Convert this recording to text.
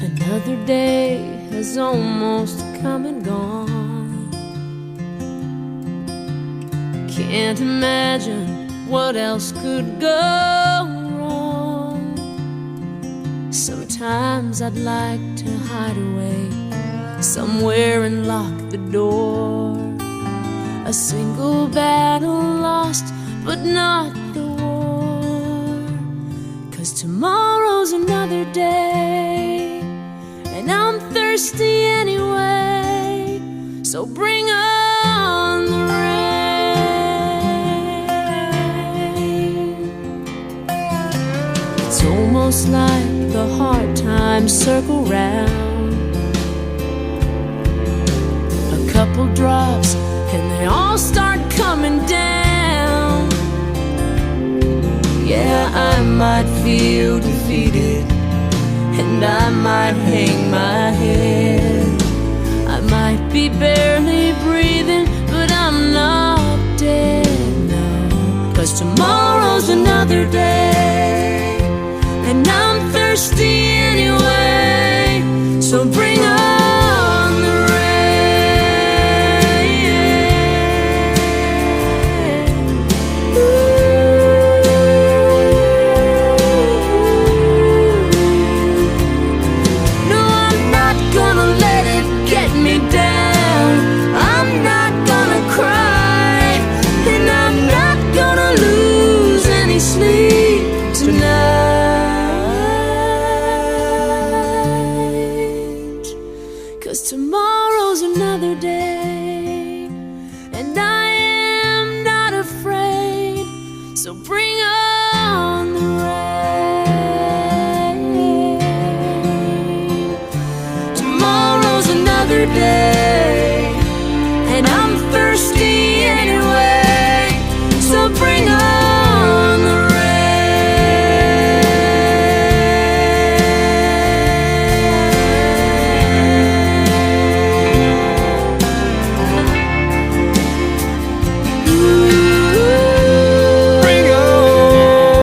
Another day has almost come and gone. Can't imagine what else could go wrong. Sometimes I'd like to hide away somewhere and lock the door. A single battle lost, but not the war. 'Cause tomorrow's another day, and I'm thirsty anyway. So bring on the rain. It's almost like the hard times circle round. A couple drops and they all start coming down. Yeah, I might feel defeated, and I might hang my head. I might be barely breathing, but I'm not dead, no. 'Cause tomorrow's another day, and I'm thirsty anyway. So bring on the rain. No, I'm not gonna let it get me down. I'm not gonna cry, and I'm not gonna lose any sleep tonight. 'Cause tomorrow's another day, and I am not afraid. So bring on the rain. Tomorrow's another day.